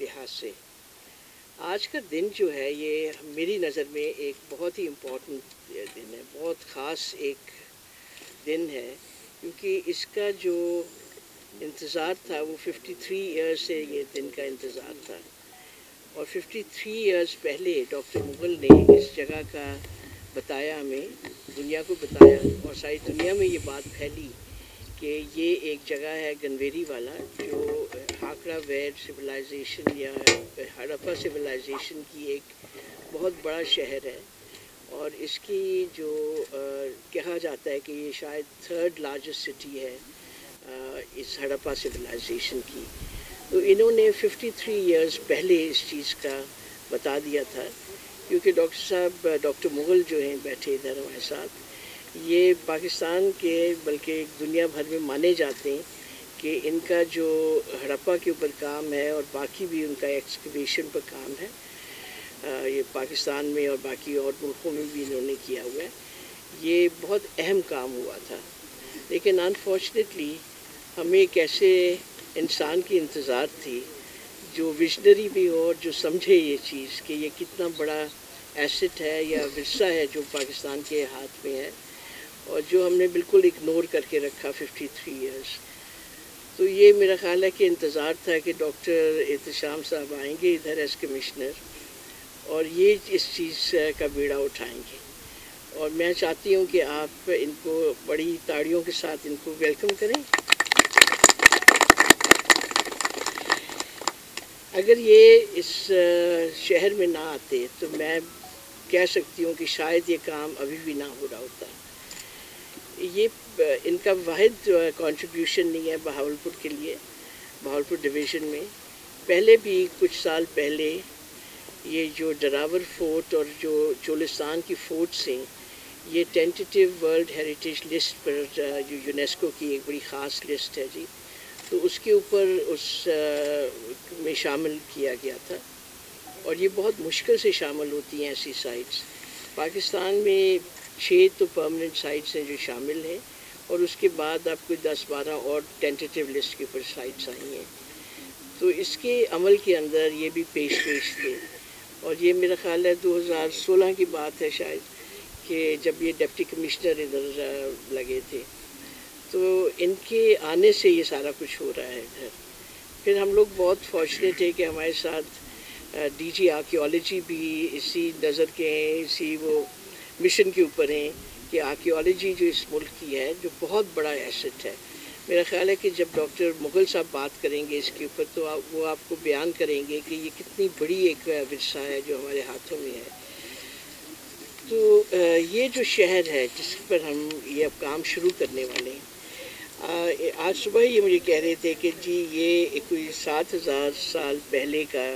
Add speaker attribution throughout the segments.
Speaker 1: لحاظ سے آج کا دن جو ہے یہ میری نظر میں ایک بہت ہی امپورٹنٹ دن ہے، بہت خاص ایک دن ہے، کیونکہ اس کا جو انتظار تھا وہ 53 ایئرز سے یہ دن کا انتظار تھا، اور 53 ایئرز پہلے ڈاکٹر مغل نے اس جگہ کا بتایا، ہمیں دنیا کو بتایا، اور ساری دنیا میں یہ بات پھیلی کہ یہ ایک جگہ ہے گنویری والا، جو ہاکڑا ویر سویلائزیشن یا ہڑپا سویلائزیشن کی ایک بہت بڑا شہر ہے، اور اس کی جو کہا جاتا ہے کہ یہ شاید 3rd لارجسٹ سٹی ہے اس ہڑپا سویلائزیشن کی. تو انہوں نے 53 ایئرز پہلے اس چیز کا بتا دیا تھا، کیونکہ ڈاکٹر مغل جو ہیں بیٹھے ادھر ہمارے ساتھ، یہ پاکستان کے بلکہ دنیا بھر میں مانے جاتے ہیں کہ ان کا جو ہڑپا کے اوپر کام ہے اور باقی بھی ان کا ایکسکیویشن پر کام ہے، یہ پاکستان میں اور باقی اور ملکوں میں بھی انہوں نے کیا ہوا ہے، یہ بہت اہم کام ہوا تھا. لیکن انفارچونیٹلی ہمیں ایک ایسے انسان کی انتظار تھی جو ویژنری بھی ہو اور جو سمجھے یہ چیز کہ یہ کتنا بڑا ایسٹ ہے یا ورثہ ہے جو پاکستان کے ہاتھ میں ہے، اور جو ہم نے بالکل اگنور کر کے رکھا 53 ایئرز. تو یہ میرا خیال ہے کہ انتظار تھا کہ ڈاکٹر احتشام صاحب آئیں گے ادھر ایز کمشنر، اور یہ اس چیز کا بیڑا اٹھائیں گے، اور میں چاہتی ہوں کہ آپ ان کو بڑی تاڑیوں کے ساتھ ان کو ویلکم کریں. اگر یہ اس شہر میں نہ آتے تو میں کہہ سکتی ہوں کہ شاید یہ کام ابھی بھی نہ ہو رہا ہوتا. یہ ان کا واحد کنٹریبیوشن نہیں ہے بہاولپور کے لیے. بہاولپور ڈویژن میں پہلے بھی کچھ سال پہلے یہ جو ڈراور فورٹ اور جو چولستان کی فورٹس ہیں، یہ ٹینٹیٹیو ورلڈ ہیریٹیج لسٹ پر جو یونیسکو کی ایک بڑی خاص لسٹ ہے جی، تو اس کے اوپر اس میں شامل کیا گیا تھا، اور یہ بہت مشکل سے شامل ہوتی ہیں ایسی سائٹس. پاکستان میں 6 تو پرماننٹ سائٹس ہیں جو شامل ہیں، اور اس کے بعد آپ کو 10-12 اور ٹینٹیٹیو لسٹ کے اوپر سائٹس آئی ہیں. تو اس کے عمل کے اندر یہ بھی پیش تھے، اور یہ میرا خیال ہے 2016 کی بات ہے شاید، کہ جب یہ ڈپٹی کمشنر ادھر لگے تھے، تو ان کے آنے سے یہ سارا کچھ ہو رہا ہے ادھر. پھر ہم لوگ بہت فارچونیٹ ہیں کہ ہمارے ساتھ ڈی جی آرکیالوجی بھی اسی نظر کے ہیں، اسی وہ مشن کے اوپر ہیں کہ آرکیالوجی جو اس ملک کی ہے جو بہت بڑا ایسٹ ہے. میرا خیال ہے کہ جب ڈاکٹر مغل صاحب بات کریں گے اس کے اوپر تو وہ آپ کو بیان کریں گے کہ یہ کتنی بڑی ایک ورثہ ہے جو ہمارے ہاتھوں میں ہے. تو یہ جو شہر ہے جس پر ہم یہ اب کام شروع کرنے والے ہیں، آج صبح یہ مجھے کہہ رہے تھے کہ جی یہ کوئی 7000 سال پہلے کا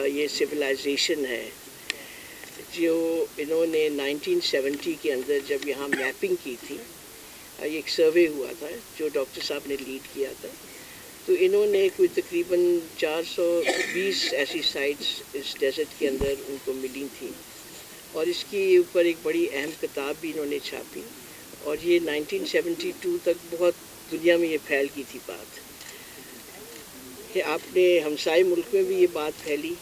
Speaker 1: یہ سویلائزیشن ہے، جو انہوں نے 1970 کے اندر جب یہاں میپنگ کی تھی، ایک سروے ہوا تھا جو ڈاکٹر صاحب نے لیڈ کیا تھا، تو انہوں نے کوئی تقریباً 420 ایسی سائٹس اس ڈیزرٹ کے اندر ان کو ملی تھیں، اور اس کی اوپر ایک بڑی اہم کتاب بھی انہوں نے چھاپی، اور یہ 1972 تک بہت دنیا میں یہ پھیل گئی تھی بات کہ آپ نے ہمسائے ملک میں بھی یہ بات پھیلی.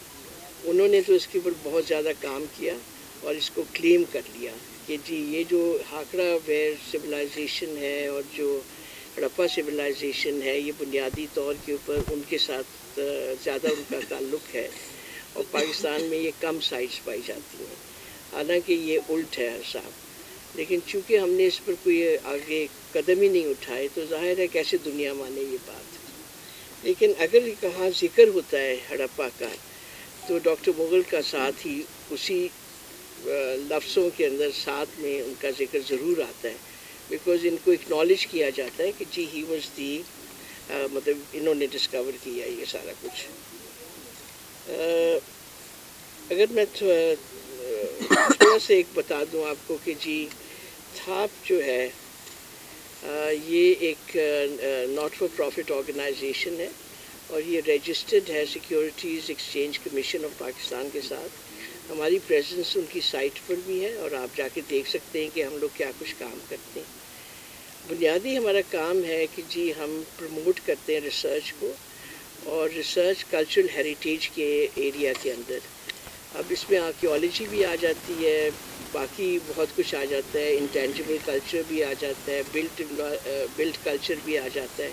Speaker 1: انہوں نے تو اس کے اوپر بہت زیادہ کام کیا اور اس کو کلیم کر لیا کہ جی یہ جو ہاکڑا ویر سویلائزیشن ہے اور جو ہڑپا سویلائزیشن ہے، یہ بنیادی طور کے اوپر ان کے ساتھ زیادہ ان کا تعلق ہے، اور پاکستان میں یہ کم سائٹس پائی جاتی ہیں. حالانکہ یہ الٹ ہے صاحب، لیکن چونکہ ہم نے اس پر کوئی آگے قدم ہی نہیں اٹھائے تو ظاہر ہے کیسے دنیا مانے یہ بات. لیکن اگر کہاں ذکر ہوتا ہے ہڑپا کا تو ڈاکٹر مغل کا ساتھ ہی اسی لفظوں کے اندر ساتھ میں ان کا ذکر ضرور آتا ہے، بیکاز ان کو اکنالج کیا جاتا ہے کہ جی ہی واز دی، مطلب انہوں نے ڈسکور کیا یہ سارا کچھ. اگر میں تھوڑا سا ایک بتا دوں آپ کو کہ جی تھاپ جو ہے یہ ایک ناٹ فار پروفٹ آرگنائزیشن ہے، اور یہ رجسٹرڈ ہے securities exchange commission of Pakistan کے ساتھ. ہماری پریزنس ان کی سائٹ پر بھی ہے، اور آپ جا کے دیکھ سکتے ہیں کہ ہم لوگ کیا کچھ کام کرتے ہیں. بنیادی ہمارا کام ہے کہ جی ہم پروموٹ کرتے ہیں ریسرچ کو، اور ریسرچ کلچرل ہیریٹیج کے ایریا کے اندر. اب اس میں آرکیالوجی بھی آ جاتی ہے, باقی بہت کچھ آ جاتا ہے, انٹینجیبل کلچر بھی آ جاتا ہے, بلٹ کلچر بھی آ جاتا ہے.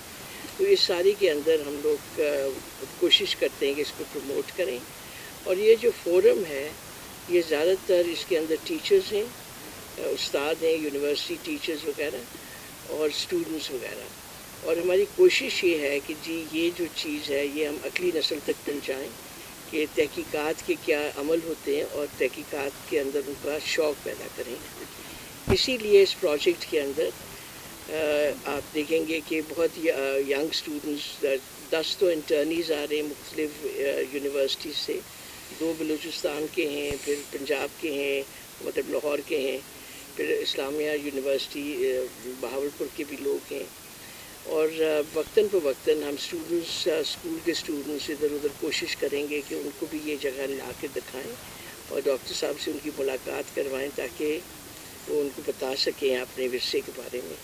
Speaker 1: تو اس ساری کے اندر ہم لوگ کوشش کرتے ہیں کہ اس کو پروموٹ کریں. اور یہ جو فورم ہے یہ زیادہ تر اس کے اندر ٹیچرز ہیں, استاد ہیں, یونیورسٹی ٹیچرز وغیرہ اور اسٹوڈنٹس وغیرہ. اور ہماری کوشش یہ ہے کہ جی یہ جو چیز ہے یہ ہم اگلی نسل تک پہنچائیں کہ تحقیقات کے کیا عمل ہوتے ہیں اور تحقیقات کے اندر ان کا شوق پیدا کریں. اسی لیے اس پروجیکٹ کے اندر آپ دیکھیں گے کہ بہت ینگ اسٹوڈنٹس 10 تو انٹرنیز آ رہے ہیں مختلف یونیورسٹیز سے. 2 بلوچستان کے ہیں, پھر پنجاب کے ہیں, مطلب لاہور کے ہیں, پھر اسلامیہ یونیورسٹی بہاولپور کے بھی لوگ ہیں. اور وقتاً فوقتاً ہم اسٹوڈنٹس اسکول کے اسٹوڈنٹس ادھر ادھر کوشش کریں گے کہ ان کو بھی یہ جگہ لا کے دکھائیں اور ڈاکٹر صاحب سے ان کی ملاقات کروائیں تاکہ وہ ان کو بتا سکیں اپنے ورثے کے بارے میں.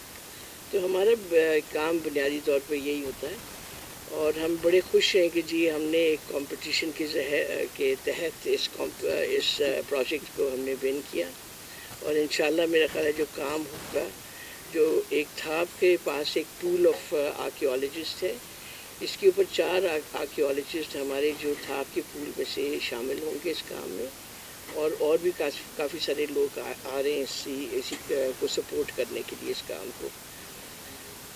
Speaker 1: تو ہمارا کام بنیادی طور پہ یہی ہوتا ہے. اور ہم بڑے خوش ہیں کہ جی ہم نے ایک کمپٹیشن کے تحت اس پروجیکٹ کو ہم نے ون کیا. اور انشاءاللہ میرا خیال ہے جو کام ہوگا, جو ایک تھاپ کے پاس ایک پول آف آرکیالوجسٹ ہے, اس کے اوپر 4 آرکیالوجسٹ ہمارے جو تھاپ کے پول میں سے شامل ہوں گے اس کام میں. اور بھی کافی سارے لوگ آ رہے ہیں اسی کو سپورٹ کرنے کے لیے اس کام کو.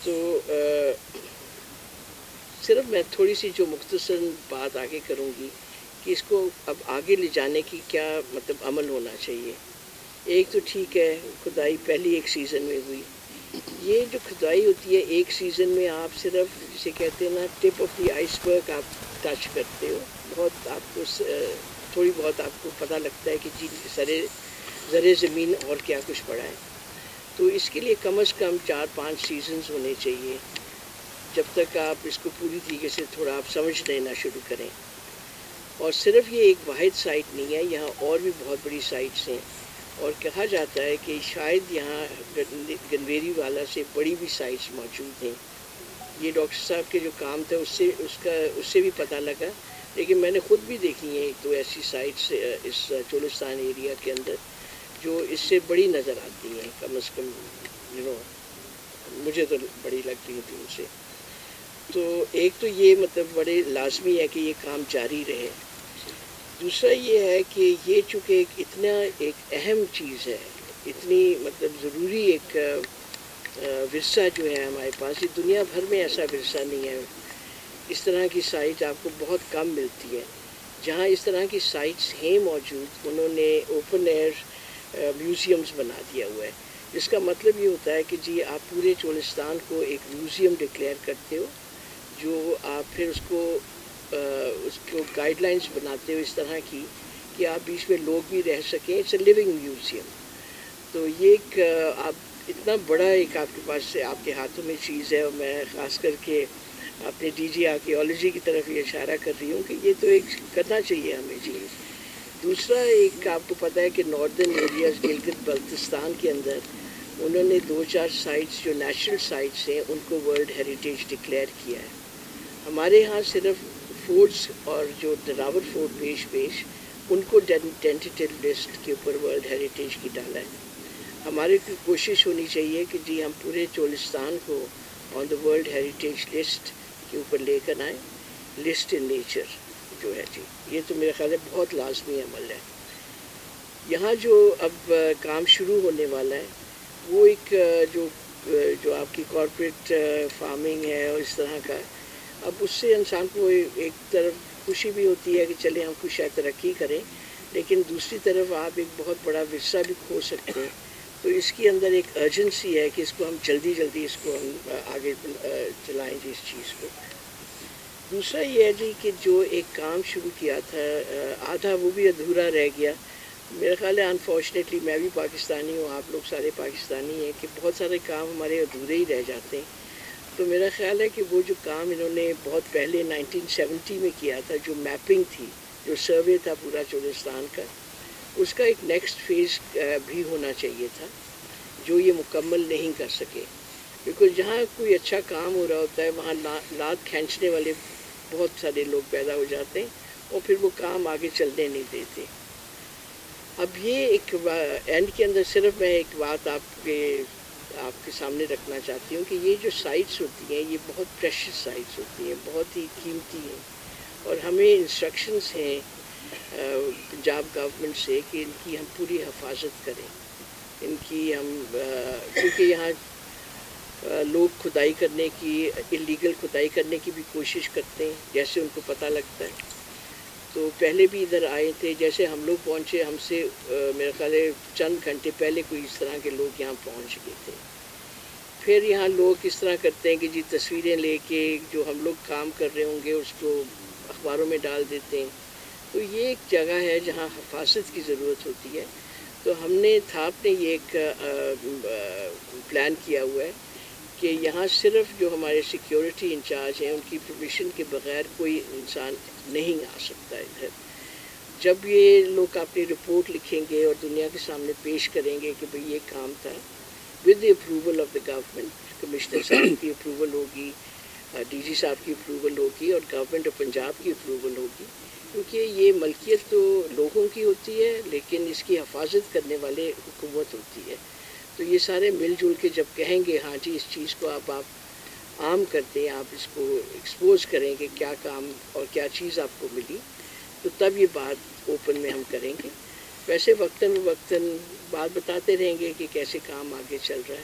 Speaker 1: تو صرف میں تھوڑی سی جو مختصر بات آگے کروں گی کہ اس کو اب آگے لے جانے کی کیا مطلب عمل ہونا چاہیے. ایک تو ٹھیک ہے کھدائی پہلی ایک سیزن میں ہوئی. یہ جو کھدائی ہوتی ہے ایک سیزن میں آپ صرف جسے کہتے ہیں نا ٹپ آف دی آئس برگ آپ ٹچ کرتے ہو. بہت آپ کو تھوڑی بہت آپ کو پتہ لگتا ہے کہ جی زرِ زمین اور کیا کچھ پڑا ہے. تو اس کے لیے کم از کم 4-5 سیزنز ہونے چاہیے جب تک آپ اس کو پوری طریقے سے تھوڑا آپ سمجھ لینا شروع کریں. اور صرف یہ ایک واحد سائٹ نہیں ہے, یہاں اور بھی بہت بڑی سائٹس ہیں. اور کہا جاتا ہے کہ شاید یہاں گنویری والا سے بڑی بھی سائٹس موجود ہیں. یہ ڈاکٹر صاحب کے جو کام تھا اس سے بھی پتہ لگا, لیکن میں نے خود بھی دیکھی ہیں 2 ایسی سائٹس اس چولستان ایریا کے اندر جو اس سے بڑی نظر آتی ہیں. کم از کم مجھے تو بڑی لگتی تھی ان سے. تو ایک تو یہ مطلب بڑے لازمی ہے کہ یہ کام جاری رہے. دوسرا یہ ہے کہ یہ چونکہ اتنا ایک اہم چیز ہے, اتنی مطلب ضروری ایک ورثہ جو ہے ہمارے پاس, یہ دنیا بھر میں ایسا ورثہ نہیں ہے. اس طرح کی سائٹ آپ کو بہت کم ملتی ہے. جہاں اس طرح کی سائٹس ہیں موجود انہوں نے اوپن ایئر میوزیمز بنا دیا ہوا ہے, جس کا مطلب یہ ہوتا ہے کہ جی آپ پورے چولستان کو ایک میوزیم ڈکلیئر کرتے ہو, جو آپ پھر اس کو گائیڈ لائنز بناتے ہو اس طرح کی کہ آپ بیچ میں لوگ بھی رہ سکیں. It's a living museum. تو یہ ایک آپ اتنا بڑا ایک آپ کے پاس آپ کے ہاتھوں میں چیز ہے, اور میں خاص کر کے اپنے ڈی جی آرکیالوجی کی طرف یہ اشارہ کر رہی ہوں کہ یہ تو ایک کرنا چاہیے ہمیں چیز. دوسرا ایک آپ کو پتہ ہے کہ ناردرن ایریاز گلگت بلتستان کے اندر انہوں نے 2-4 سائٹس جو نیشنل سائٹس ہیں ان کو ورلڈ ہیریٹیج ڈکلیئر کیا ہے. ہمارے ہاں صرف فورٹس اور جو دراور فورٹ پیش ان کو ٹینٹیٹیو لسٹ کے اوپر ورلڈ ہیریٹیج کی ڈالا ہے. ہماری کوشش ہونی چاہیے کہ جی ہم پورے چولستان کو آن دا ورلڈ ہیریٹیج لسٹ کے اوپر لے کر آئیں. لسٹ ان نیچر جو ہے جی, یہ تو میرے خیال ہے بہت لازمی عمل ہے. یہاں جو اب کام شروع ہونے والا ہے وہ ایک جو آپ کی کارپوریٹ فارمنگ ہے اور اس طرح کا, اب اس سے انسان کو ایک طرف خوشی بھی ہوتی ہے کہ چلے ہم کچھ شاید ترقی کریں, لیکن دوسری طرف آپ ایک بہت بڑا ورثہ بھی کھو سکتے ہیں. تو اس کے اندر ایک ارجنسی ہے کہ اس کو ہم جلدی اس کو ہم آگے چلائیں جی اس چیز کو. دوسرا یہ ہے جی کہ جو ایک کام شروع کیا تھا آدھا وہ بھی ادھورا رہ گیا. میرا خیال ہے انفارچونیٹلی میں بھی پاکستانی ہوں, آپ لوگ سارے پاکستانی ہیں, کہ بہت سارے کام ہمارے ادھورے ہی رہ جاتے ہیں. تو میرا خیال ہے کہ وہ جو کام انہوں نے بہت پہلے 1970 میں کیا تھا, جو میپنگ تھی, جو سروے تھا پورا چولستان کا, اس کا ایک نیکسٹ فیز بھی ہونا چاہیے تھا جو یہ مکمل نہیں کر سکے. بیکاز جہاں کوئی اچھا کام ہو رہا ہوتا ہے وہاں لات کھینچنے والے बहुत सारे लोग पैदा हो जाते हैं और फिर वो काम आगे चलने नहीं देते। अब ये एक एंड के अंदर सिर्फ मैं एक बात आपके सामने रखना चाहती हूँ कि ये जो साइट्स होती हैं ये बहुत प्रेशियस साइट्स होती हैं, बहुत ही कीमती हैं, और हमें इंस्ट्रक्शंस हैं पंजाब गवर्नमेंट से कि इनकी हम पूरी हिफाजत करें। इनकी हम क्योंकि यहाँ लोग खुदाई करने की, इलीगल खुदाई करने की भी कोशिश करते हैं जैसे उनको पता लगता है। तो पहले भी इधर आए थे, जैसे हम लोग पहुँचे हमसे मेरे ख्याल है चंद घंटे पहले कोई इस तरह के लोग यहाँ पहुँच गए थे। फिर यहाँ लोग किस तरह करते हैं कि जी तस्वीरें लेके जो हम लोग काम कर रहे होंगे उसको अखबारों में डाल देते हैं। तो ये एक जगह है जहाँ हिफाजत की ज़रूरत होती है। तो हमने थाप ने ये एक प्लान किया हुआ है कि यहाँ सिर्फ जो हमारे सिक्योरिटी इंचार्ज हैं उनकी परमिशन के बगैर कोई इंसान नहीं आ सकता इधर। जब ये लोग अपनी रिपोर्ट लिखेंगे और दुनिया के सामने पेश करेंगे कि भाई ये काम था, with the approval of the government, commissioner साहब की अप्रूवल होगी, डीजी साहब की अप्रूवल होगी और गवर्नमेंट ऑफ पंजाब की अप्रूवल होगी, क्योंकि ये मलकियत तो लोगों की होती है लेकिन इसकी हिफाजत करने वाले हुकूमत होती है। तो ये सारे मिलजुल के जब कहेंगे हाँ जी इस चीज़ को आप आम कर दें, आप इसको एक्सपोज करें कि क्या काम और क्या चीज़ आपको मिली, तो तब ये बात ओपन में हम करेंगे। वैसे वक्तन बात बताते रहेंगे कि कैसे काम आगे चल रहा है।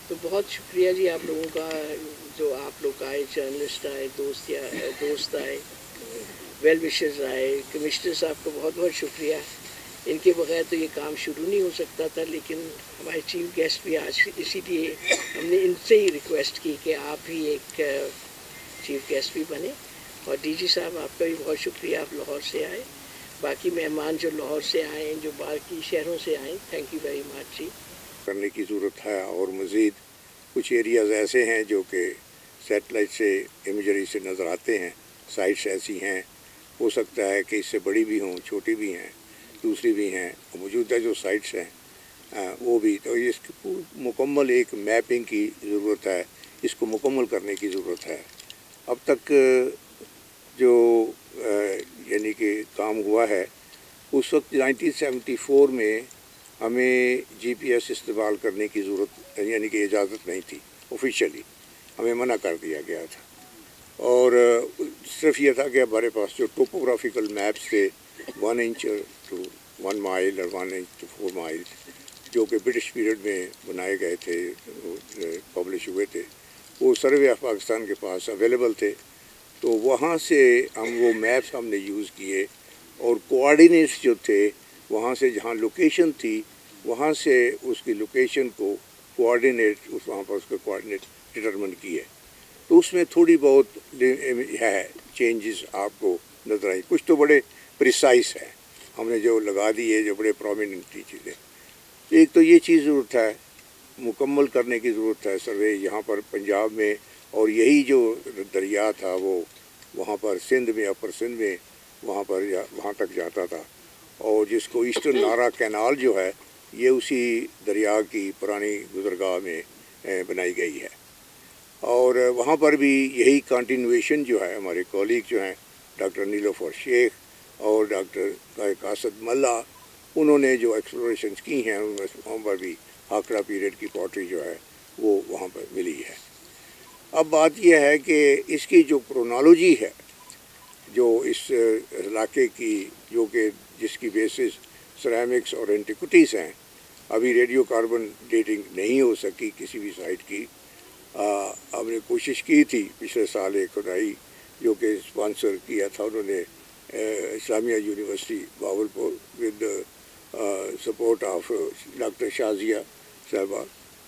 Speaker 1: तो बहुत शुक्रिया जी आप लोगों का, जो आप लोग आए, जर्नलिस्ट आए, दोस्त आए, वेल विशर्स आए, कमिश्नर साहब को बहुत बहुत शुक्रिया। इनके बगैर तो ये काम शुरू नहीं हो सकता था, लेकिन हमारे चीफ गेस्ट भी आज, इसीलिए हमने इनसे ही रिक्वेस्ट की कि आप भी एक चीफ गेस्ट भी बने। और डीजी साहब आपका भी बहुत शुक्रिया, आप लाहौर से आए। बाकी मेहमान जो लाहौर से आए, जो बाकी शहरों से आए, थैंक यू वेरी मच जी।
Speaker 2: करने की ज़रूरत है और मज़ीद कुछ एरियाज़ ऐसे हैं जो कि सैटेलाइट से इमेजरी से नज़र आते हैं, साइट्स ऐसी हैं, हो सकता है कि इससे बड़ी भी हों, छोटी भी हैं, दूसरी भी हैं, और मौजूदा जो साइट्स हैं वो भी। तो इसकी मुकम्मल एक मैपिंग की ज़रूरत है, इसको मुकम्मल करने की ज़रूरत है। अब तक जो यानी कि काम हुआ है, उस वक्त 1974 में हमें GPS इस्तेमाल करने की ज़रूरत यानी कि इजाज़त नहीं थी, ऑफिशियली हमें मना कर दिया गया था। और सिर्फ ये था कि हमारे पास जो टोपोग्राफिकल मैप्स थे 1 इंच टू 1 माइल और 1 इंच टू 4 माइल, जो कि ब्रिटिश पीरियड में बनाए गए थे, पब्लिश हुए थे, वो सर्वे ऑफ पाकिस्तान के पास अवेलेबल थे। तो वहाँ से हम वो मैप्स हमने यूज़ किए और कोऑर्डिनेट्स जो थे वहाँ से, जहाँ लोकेशन थी वहाँ से उसकी लोकेशन को कोऑर्डिनेट, वहाँ पर उसके कोऑर्डिनेट डिटरमिन किए। तो उसमें थोड़ी बहुत है चेंजेस आपको नज़र आई, कुछ तो बड़े प्रिसाइज है हमने जो लगा दी है, जो बड़े प्रोमिनेंटली चीज़ें। एक तो ये चीज़ ज़रूरत है, मुकम्मल करने की ज़रूरत है सर्वे यहाँ पर पंजाब में। और यही जो दरिया था वो वहाँ पर सिंध में, अपर सिंध में वहाँ तक जाता था, और जिसको ईस्टर्न नारा कैनाल जो है ये उसी दरिया की पुरानी गुज़रगाह में बनाई गई है। और वहाँ पर भी यही कंटिन्यूएशन जो है, हमारे कॉलीग जो हैं डॉक्टर नीलोफर शेख और डॉक्टर कासद मल्ला, उन्होंने जो एक्सप्लोरेशंस की हैं वहाँ पर भी हाकड़ा पीरियड की पॉटरी जो है वो वहाँ पर मिली है। अब बात यह है कि इसकी जो क्रोनोलॉजी है, जो इस इलाके की, जो कि जिसकी बेसिस सिरेमिक्स और एंटिक्विटीज़ हैं, अभी रेडियो कार्बन डेटिंग नहीं हो सकी किसी भी साइट की। हमने कोशिश की थी पिछले साल एक खुदाई जो कि स्पॉन्सर किया था उन्होंने, Islamia university Bahawalpur, with support of doctor Shazia साहबा,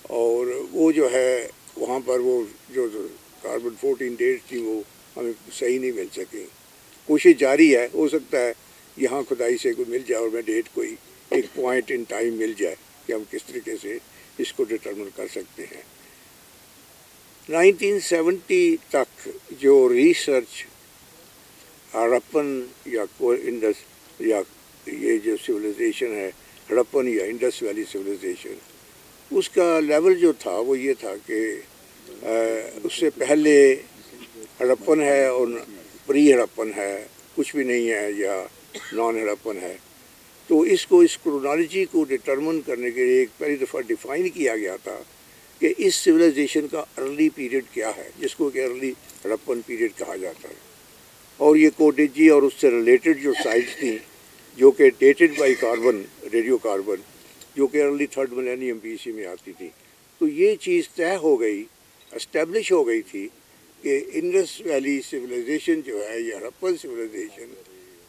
Speaker 2: और वो जो है वहाँ पर वो जो कार्बन 14 डेट थी वो हमें सही नहीं मिल सकी। कोशिश जारी है, हो सकता है यहाँ खुदाई से कोई मिल जाए और मैं डेट कोई एक पॉइंट इन टाइम मिल जाए कि हम किस तरीके से इसको डिटरमिन कर सकते हैं। 1970 तक जो रिसर्च हड़प्पन या ये जो सिविलाइजेशन है, हड़प्पन या इंडस वैली सिविलाइजेशन, उसका लेवल जो था वो ये था कि उससे पहले हड़प्पन है और प्री हड़प्पन है, कुछ भी नहीं है, या नॉन हड़प्पन है। तो इसको, इस क्रोनोलॉजी को डिटरमिन करने के लिए एक पहली दफ़ा डिफ़ाइन किया गया था कि इस सिविलाइजेशन का अर्ली पीरियड क्या है, जिसको कि अर्ली हड़प्पन पीरियड कहा जाता है। और ये कोटेजी और उससे रिलेटेड जो साइट्स थी जो कि dated by carbon, radio carbon, जो कि अर्ली 3rd मिलेनियम BC में आती थी। तो ये चीज़ तय हो गई, एस्टेब्लिश हो गई थी कि इंडस वैली सिविलाइजेशन जो है, ये हड़प्पन सिविलाइजेशन,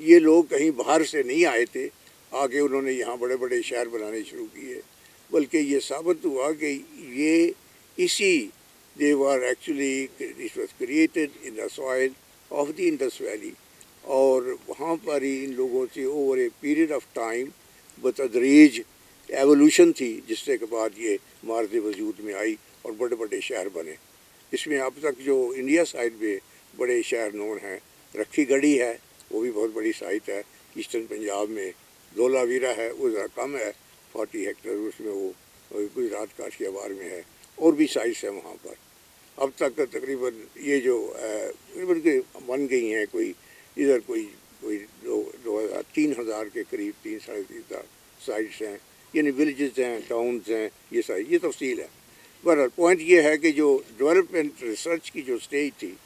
Speaker 2: ये लोग कहीं बाहर से नहीं आए थे, आगे उन्होंने यहाँ बड़े बड़े शहर बनाने शुरू किए, बल्कि ये साबित हुआ कि ये इसी they were actually, this was created in the soil of the Indus Valley, और वहाँ पर ही इन लोगों से over a period of time बतदरीज एवोल्यूशन थी, जिससे के बाद ये मार्ज़ वजूद में आई और बड़े बड़े शहर बने। इसमें अब तक जो इंडिया साइड में बड़े शहर नोन हैं, रखी गढ़ी है, वो भी बहुत बड़ी साइट है। ईस्टर्न पंजाब में धोलावीरा है, वो ज़रा कम है, 40 हेक्टेयर, उसमें वो गुजरात काठियावाड़ में है, और भी साइट्स हैं वहाँ पर। अब तक तकरीबन ये जो तकरीबन के बन गई हैं, कोई इधर कोई 3,000 के करीब, 3-3.5 साइट्स हैं, यानी विलेजेस हैं, टाउन्स हैं, ये सारी ये तफसील है। बहरहाल पॉइंट ये है कि जो डेवलपमेंट रिसर्च की जो स्टेज थी,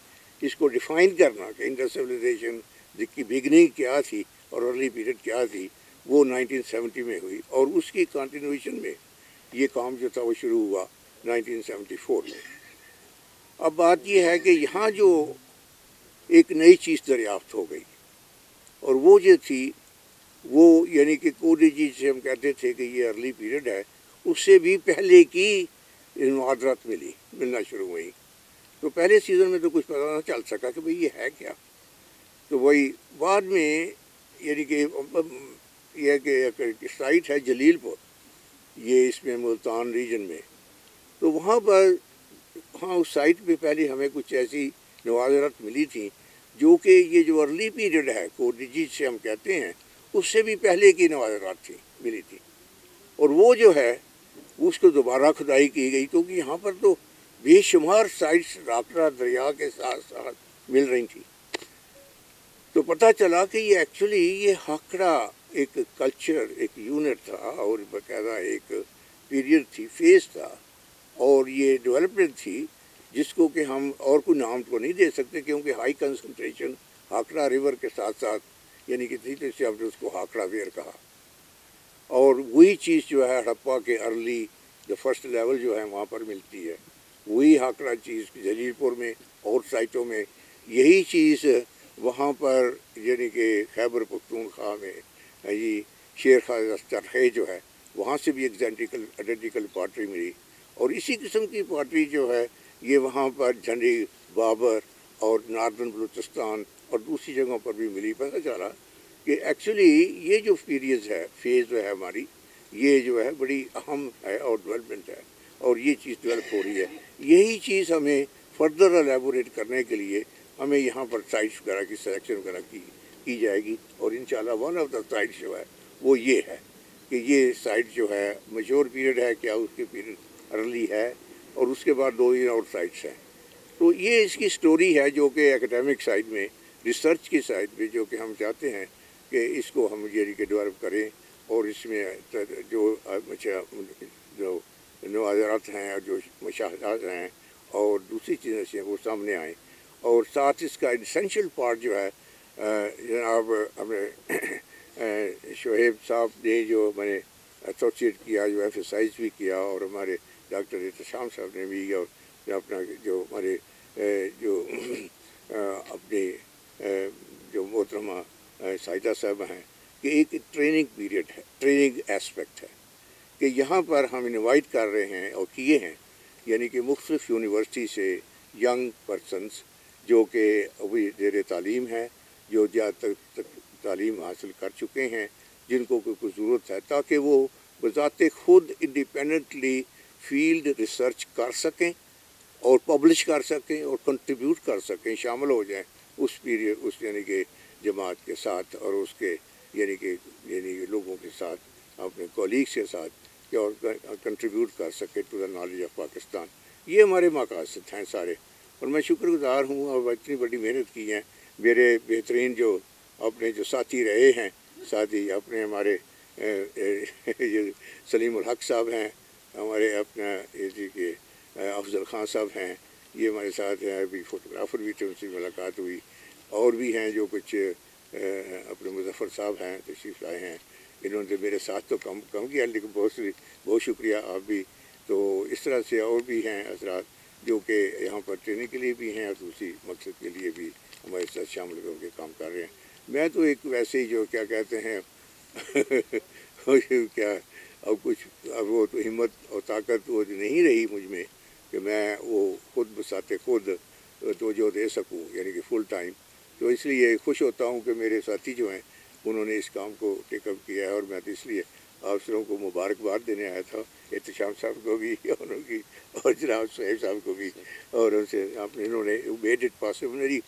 Speaker 2: इसको डिफ़ाइन करना कि इंडस सिविलाइजेशन की बिगनिंग क्या थी और अर्ली पीरियड क्या थी, वो 1970 में हुई, और उसकी कंटिन्यूएशन में ये काम जो था वो शुरू हुआ 1974 में। अब बात ये है कि यहाँ जो एक नई चीज़ दरियाफ्त हो गई, और वो जो थी वो यानी कि कोटेजी से हम कहते थे कि ये अर्ली पीरियड है, उससे भी पहले की इमारत मिलना शुरू हुई। तो पहले सीज़न में तो कुछ पता ना चल सका कि भाई ये है क्या। तो वही बाद में यानी कि यह कि साइट है जलीलपुर, ये इसमें मुल्तान रीजन में। तो वहाँ पर हाँ उस साइट पे पहले हमें कुछ ऐसी नवाज़रत मिली थी जो कि ये जो अर्ली पीरियड है कोटेजी से हम कहते हैं, उससे भी पहले की नवाज़रत थी मिली थी, और वो जो है उसको दोबारा खुदाई की गई, क्योंकि यहाँ पर तो बेशुमार साइट्स राकड़ा दरिया के साथ साथ मिल रही थी। तो पता चला कि ये एक्चुअली ये हाकड़ा एक कल्चर, एक यूनिट था, और बाकायदा एक पीरियड थी, फेज़ था, और ये डेवलपमेंट थी जिसको कि हम और कोई नाम को नहीं दे सकते, क्योंकि हाई कंसंट्रेशन हाकड़ा रिवर के साथ साथ यानी कि थी, तो इससे हमने उसको हाकड़ा वेयर कहा। और वही चीज़ जो है हड़प्पा के अर्ली जो फर्स्ट लेवल जो है वहाँ पर मिलती है, वही हाकड़ा चीज़ जलीलपुर में और साइटों में यही चीज़ वहाँ पर यानी कि खैबर पख्तूनख्वा में ये शेर खां चरखे जो है, वहाँ से भी आइडेंटिकल पॉटरी मिली, और इसी किस्म की पॉटरी जो है ये वहाँ पर झंडी बाबर और नार्दर्न बलूचिस्तान और दूसरी जगहों पर भी मिली। पता चला कि एक्चुअली ये जो पीरियड है, फेज़ जो है हमारी, ये जो है बड़ी अहम है और डेवलपमेंट है, और ये चीज़ डेवलप हो रही है। यही चीज़ हमें फर्दर एलेबोरेट करने के लिए हमें यहाँ पर साइट्स वगैरह की सिलेक्शन वगैरह की जाएगी, और इंशाल्लाह वन ऑफ द साइट्स जो है वो ये है कि ये साइट जो है मैच्योर पीरियड है क्या, उसके पीरियड अर्ली है, और उसके बाद 2 और साइट्स हैं। तो ये इसकी स्टोरी है जो कि एकेडमिक साइड में, रिसर्च की साइड में, जो कि हम चाहते हैं कि इसको हम ये डेवलप करें, और इसमें जो नवाज़रात हैं और जो मुशाहदात हैं और दूसरी चीज़ें हैं वो सामने आएँ, और साथ इसका इसेंशियल पार्ट जो है जनाब हमें शोहेब साहब ने जो मैंने एसोसिएट किया, जो एम्फसाइज भी किया, और हमारे डॉक्टर एहतशाम साहब ने भी, और अपना जो हमारे जो अपने जो मोहतरमा साइदा साहब हैं, कि एक ट्रेनिंग पीरियड है, ट्रेनिंग एस्पेक्ट है कि यहाँ पर हम इनवाइट कर रहे हैं और किए हैं, यानी कि मुख्तलिफ़ यूनिवर्सिटी से यंग पर्सनस जो कि अभी ज़ेर तालीम है, जो ज़्यादा तक तालीम हासिल कर चुके हैं, जिनको कोई ज़रूरत है, ताकि वो बज़ाते ख़ुद इंडिपेंडेंटली फील्ड रिसर्च कर सकें और पब्लिश कर सकें और कंट्रीब्यूट कर सकें, शामिल हो जाएं उस पीरियड, उस यानी कि जमात के साथ, और उसके यानी कि लोगों के साथ, अपने कॉलीग्स के साथ, कि और कंट्रीब्यूट कर सके to the knowledge of Pakistan. ये हमारे मकासद हैं सारे, और मैं शुक्रगुज़ार हूँ, और इतनी बड़ी मेहनत की है मेरे बेहतरीन जो अपने जो साथी रहे हैं, साथी अपने हमारे ये सलीमुल हक साहब हैं, हमारे अपना ये जी के अफजल खान साहब हैं, ये हमारे साथ हैं, अभी फ़ोटोग्राफ़र भी थे, उनसे मुलाकात हुई। और भी हैं जो कुछ अपने मुज़फ़्फ़र साहब हैं, तशरीफ़ लाए हैं, इन्होंने तो मेरे साथ तो कम किया, लेकिन बहुत शुक्रिया आप भी। तो इस तरह से और भी हैं हज़रात जो कि यहाँ पर ट्रेनिंग के लिए भी हैं और दूसरी मकसद के लिए भी हमारे साथ शामिल होकर काम कर रहे हैं। मैं तो एक वैसे ही जो क्या कहते हैं क्या अब वो तो हिम्मत और ताकत वो नहीं रही मुझ में कि मैं वो खुद बसाते खुद तो जो दे सकूं, यानी कि फुल टाइम। तो इसलिए खुश होता हूं कि मेरे साथी जो हैं उन्होंने इस काम को टेकअप किया है, और मैं तो इसलिए अफसरों को मुबारकबाद देने आया था, एहतशाम साहब को भी और जनाब साहिब साहब को भी, और उनसे आपने इन्होंने मेड इट पॉसिबल। मेरी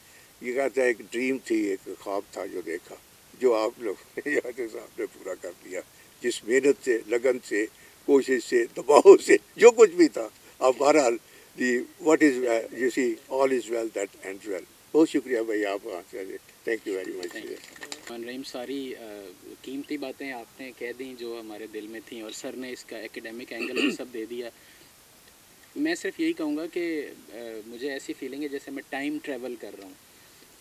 Speaker 2: ये कहता है एक ड्रीम थी, एक ख्वाब था जो देखा, जो आप लोग साहब ने पूरा कर दिया। जिस मेहनत से, लगन से, कोशिश से, दबाव से, जो कुछ भी था, अब बहरहाल what is you see all is well that ends well। बहुत शुक्रिया भाई आप answer, thank you very much.
Speaker 3: Rahim, सारी कीमती बातें आपने कह दी जो हमारे दिल में थी, और सर ने इसका एकेडमिक एंगल भी सब दे दिया। मैं सिर्फ यही कहूँगा कि मुझे ऐसी फीलिंग है जैसे मैं टाइम ट्रैवल कर रहा हूँ,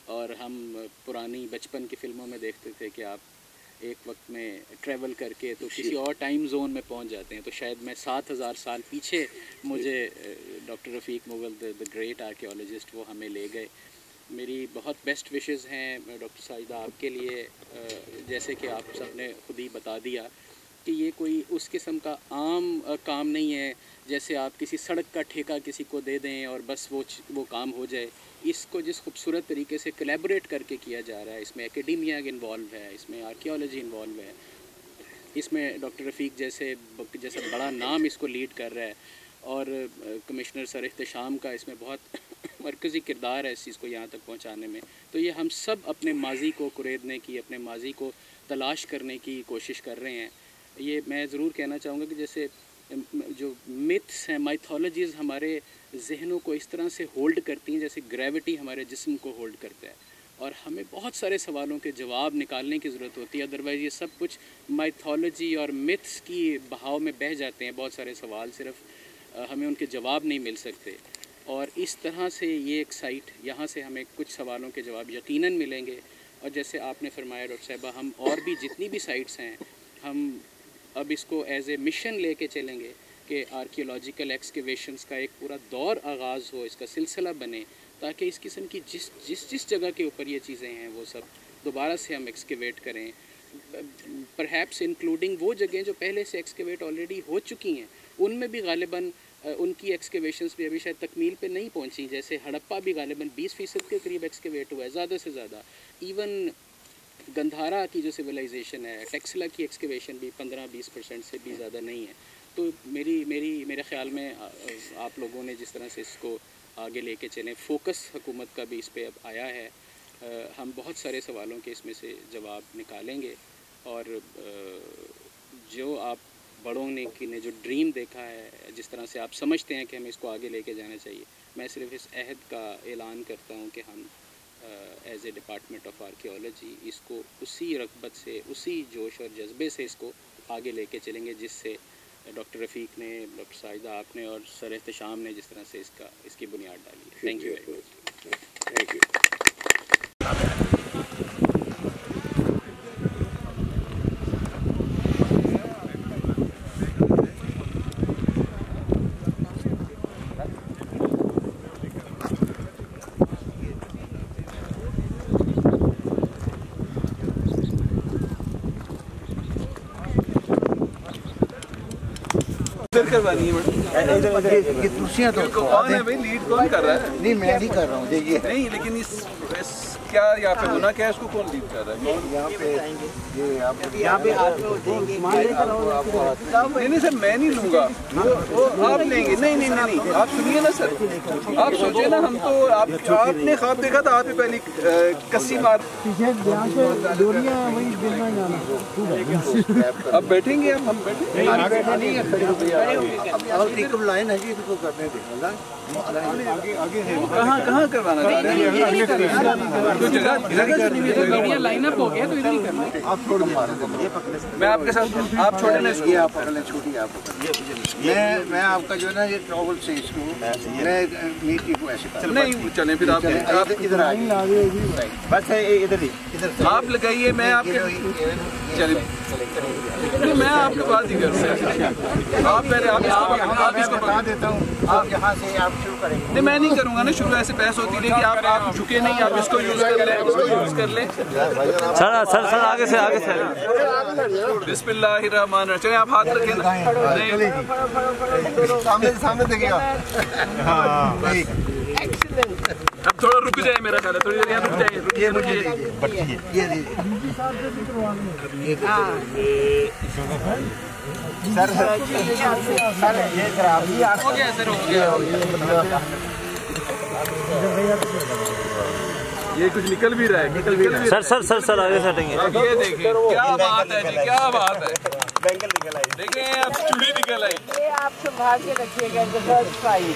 Speaker 3: और हम पुरानी बचपन की फ़िल्मों में देखते थे कि आप एक वक्त में ट्रैवल करके तो किसी और टाइम जोन में पहुंच जाते हैं। तो शायद मैं 7000 साल पीछे मुझे doctor Rafiq Mughal the great archaeologist वो हमें ले गए। मेरी बहुत बेस्ट विशेस हैं डॉक्टर साजिदा आपके लिए। जैसे कि आप सब ने खुद ही बता दिया कि ये कोई उस किस्म का आम काम नहीं है जैसे आप किसी सड़क का ठेका किसी को दे दें और बस वो काम हो जाए। इसको जिस खूबसूरत तरीके से कोलैबोरेट करके किया जा रहा है, इसमें एकेडेमिया इन्वॉल्व है, इसमें आर्कियोलॉजी इन्वॉल्व है, इसमें डॉक्टर रफ़ीक जैसा बड़ा नाम इसको लीड कर रहा है, और कमिश्नर सर एहतशाम का इसमें बहुत मरकज़ी किरदार है इस चीज़ को यहाँ तक पहुँचाने में। तो ये हम सब अपने माजी को कुरेदने की, अपने माजी को तलाश करने की कोशिश कर रहे हैं। ये मैं ज़रूर कहना चाहूँगा कि जैसे जो मिथ्स हैं, माइथोलॉजीज़ हमारे जहनों को इस तरह से होल्ड करती हैं जैसे ग्रेविटी हमारे जिस्म को होल्ड करता है, और हमें बहुत सारे सवालों के जवाब निकालने की ज़रूरत होती है। अदरवाइज़ ये सब कुछ माइथोलॉजी और मिथ्स की बहाव में बह जाते हैं। बहुत सारे सवाल सिर्फ हमें उनके जवाब नहीं मिल सकते, और इस तरह से ये एक साइट, यहाँ से हमें कुछ सवालों के जवाब यकीनन मिलेंगे। और जैसे आपने फरमाया डॉक्टर साहिबा, हम और भी जितनी भी साइट्स हैं हम अब इसको एज ए मिशन लेके चलेंगे कि आर्कियोलॉजिकल एक्सकेवेशंस का एक पूरा दौर आगाज़ हो, इसका सिलसिला बने, ताकि इस किस्म की जिस जगह के ऊपर ये चीज़ें हैं वो सब दोबारा से हम एक्सकेवेट करें, परहैप्स इंक्लूडिंग वो जगहें जो पहले से एक्सकेवेट ऑलरेडी हो चुकी हैं, उनमें भी गालिबन उनकी एक्सकेवेशंस भी अभी शायद तकमील पे नहीं पहुंची। जैसे हड़प्पा भी गालिबन 20% के करीब एक्सकेवेट हुआ है, ज़्यादा से ज़्यादा। इवन गंधारा की जो सिविलाइजेशन है, टेक्सला की एक्सकेवेशन भी 15-20% से भी ज़्यादा नहीं है। तो मेरे ख़्याल में आप लोगों ने जिस तरह से इसको आगे लेके चलें, फोकस हुकूमत का भी इस पे अब आया है, हम बहुत सारे सवालों के इसमें से जवाब निकालेंगे। और जो आप बड़ों ने जो ड्रीम देखा है, जिस तरह से आप समझते हैं कि हमें इसको आगे लेके जाना चाहिए, मैं सिर्फ इस अहद का ऐलान करता हूँ कि हम as a department of archaeology इसको उसी रग़बत से, उसी जोश और जज्बे से इसको आगे लेके चलेंगे जिससे डॉक्टर रफ़ीक ने, डॉक्टर साजिदा आपने और सर एहतशाम ने जिस तरह से इसकी बुनियाद डाली है। Thank you very much.
Speaker 2: Thank you.
Speaker 4: करवानी है मैडम,
Speaker 5: ये कुर्सियाँ तो
Speaker 4: कौन है भाई, लीड कौन कर रहा है?
Speaker 5: नहीं, मैं नहीं कर रहा हूँ ये
Speaker 4: नहीं, लेकिन इस क्या यहाँ पे होना क्या है, इसको कौन लीड कर रहा है?
Speaker 5: यहाँ पे यहाँ पे
Speaker 4: नहीं सर, मैं नहीं लूँगा, वो आप लेंगे। नहीं, आप सुनिए ना सर, आप सोचिए ना, हम तो आपने ख्वाब देखा था, आप पहले कस्सी मार। अब बैठेंगे, हम बैठेंगे
Speaker 5: लाइन है जी, इसको करने दें।
Speaker 4: कहाँ करवाना?
Speaker 3: मीडिया लाइन अप हो गया तो इधर ही करना है।
Speaker 5: आप छोड़ मारे,
Speaker 4: मैं आपके साथ, आप छोड़े ना इसको,
Speaker 5: ये आप पकड़ लें, छोटी आप पकड़। मैं आपका जो है ना ये ट्रॉवल से इसको मैं नीचे को ऐसे कर
Speaker 4: नहीं चले फिर आप
Speaker 5: इधर आइए, बस इधर ही, इधर
Speaker 4: आप लगाइए, मैं आपके चलिए मैं आपके पास ही कर सकता। आप पहले आप इसको
Speaker 5: बता देता हूँ, आप यहाँ से आप शुरू करेंगे।
Speaker 4: नहीं मैं नहीं करूँगा ना शुरू, ऐसे बहस होती रही कि आप झुके नहीं, आप इसको यूज कर लें, इसको यूज कर लें।
Speaker 6: सर आगे से
Speaker 4: बिस्मिल्लाहिर्रहमानिर्रहीम। चलिए आप हाथ रखें ना,
Speaker 5: सामने देखिएगा।
Speaker 4: अब थोड़ा रुक जाए, मेरा ख्याल है थोड़ी देर यहाँ रुक जाइए,
Speaker 5: ये मुझे ये सर ये खराबी
Speaker 4: हो गया सर, हो गया। ये कुछ निकल भी रहा है,
Speaker 6: सर आगे से हटेंगे।
Speaker 4: अब ये देखिए क्या बात है जी, क्या बात है। देखें अब चूड़ी निकल आई।
Speaker 1: ये आप संभाल के रखिएगा, फर्स्ट प्राइज।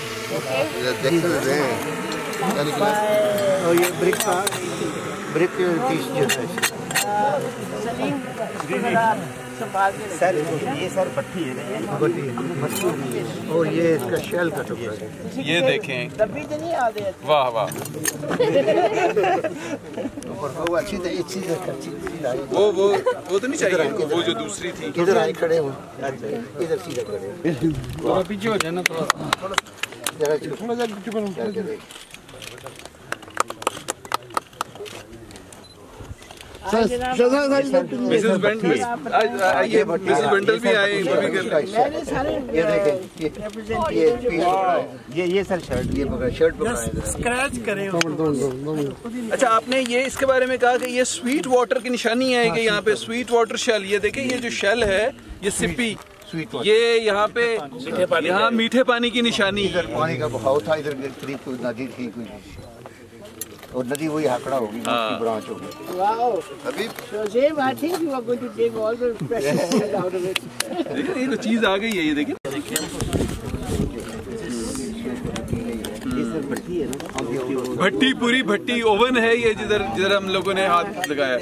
Speaker 5: और ये ब्रिक पीस जो है
Speaker 1: सलीम संभाल के
Speaker 5: सर, ये सर पट्टी है और ये इसका शेल का टुकड़ा है।
Speaker 4: ये देखें,
Speaker 1: तभी तो नहीं आ गए।
Speaker 4: वाह वाह,
Speaker 5: वो अच्छी
Speaker 4: वो तो नहीं चाहिए इनको, वो जो दूसरी थी।
Speaker 5: इधर आए खड़े हो, इधर सीधा खड़े,
Speaker 3: थोड़ा पीछे हो जाए ना, थोड़ा
Speaker 5: जरा
Speaker 4: मिसेस बंडल भी आए,
Speaker 5: ये सर शर्ट, ये शर्ट
Speaker 1: स्क्रैच करे।
Speaker 4: अच्छा आपने ये इसके बारे में कहा कि ये स्वीट वाटर की निशानी है कि यहाँ पे स्वीट वाटर शेल, ये देखें ये जो शेल है ये सिप्पी, ये यहाँ पे यहाँ मीठे पानी की निशानी।
Speaker 5: इधर पानी का बहाव था, इधर करीब कोई नदी थी कोई, और नदी वही आंकड़ा होगी, ब्रांच होगी।
Speaker 1: अभी I think you are going to take all the precious out of it.
Speaker 4: देखिए ये तो चीज आ गई है, ये देखिए भट्टी, पूरी भट्टी ओवन है ये, जिधर हम लोगों ने हाथ लगाया।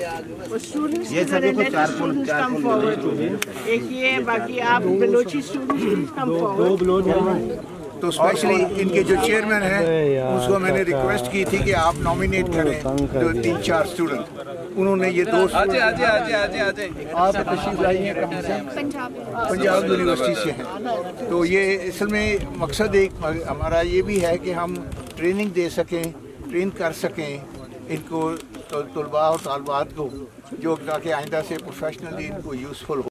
Speaker 5: ये सब देखो चार
Speaker 1: एक ये, बाकी आप बलोची स्टूडेंट्स कम फॉरवर्ड।
Speaker 2: तो स्पेशली इनके जो चेयरमैन हैं उसको मैंने रिक्वेस्ट की थी कि आप नॉमिनेट करें तो 3-4 स्टूडेंट, उन्होंने ये 2
Speaker 4: आजे
Speaker 2: आप तशरीफ लाई हैं पंजाब यूनिवर्सिटी से हैं। तो ये असल में मकसद एक हमारा ये भी है कि हम ट्रेनिंग दे सकें, ट्रेन कर सकें इनको तलबा और तालबात को, जो ताकि आइंदा से प्रोफेशनली इनको यूज़फुल हो।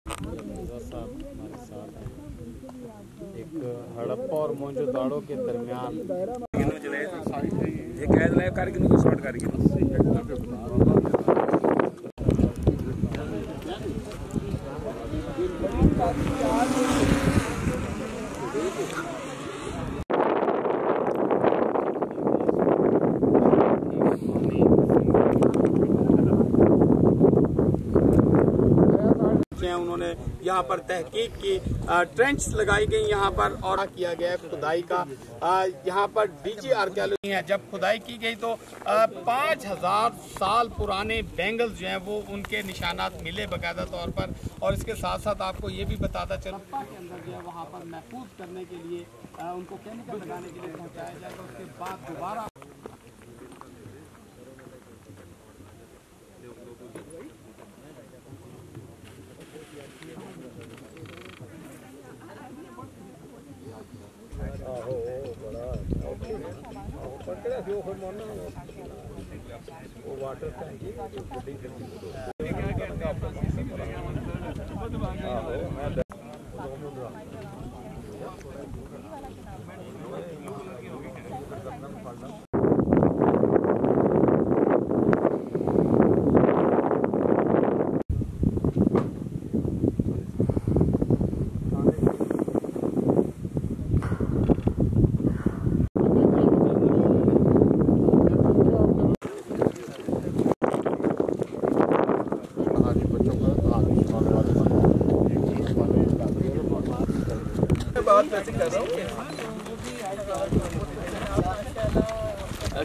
Speaker 6: हड़प्पा और मोहनजोदाड़ो के दरमियान
Speaker 7: उन्होंने यहाँ पर तहकीक की, ट्रेंच लगाई गई यहाँ पर और किया गया खुदाई का। यहाँ पर डीजी आर्कियोलॉजी है, जब खुदाई की गई तो 5000 साल पुराने बैंगल्स जो हैं वो उनके निशानात मिले बाकायदा तौर पर। और इसके साथ साथ आपको ये भी बताता चलो के अंदर जो है वहाँ पर महफूज करने के लिए उनको केमिकल लगाने के लिए पहुँचाया जाएगा। उसके बाद दोबारा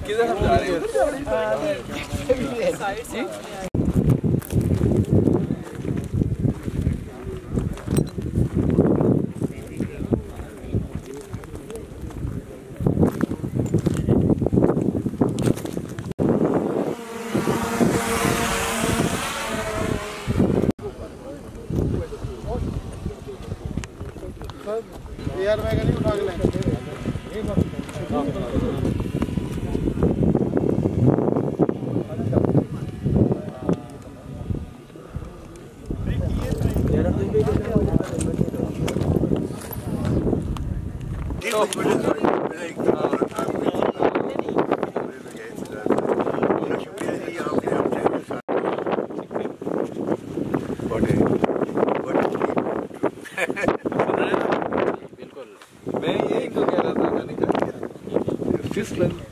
Speaker 4: किधर हम जा रहे हैं?
Speaker 7: यार मैं नहीं उठा के लाएंगे।
Speaker 4: मैं यही तो कह रहा था, मैंने कहा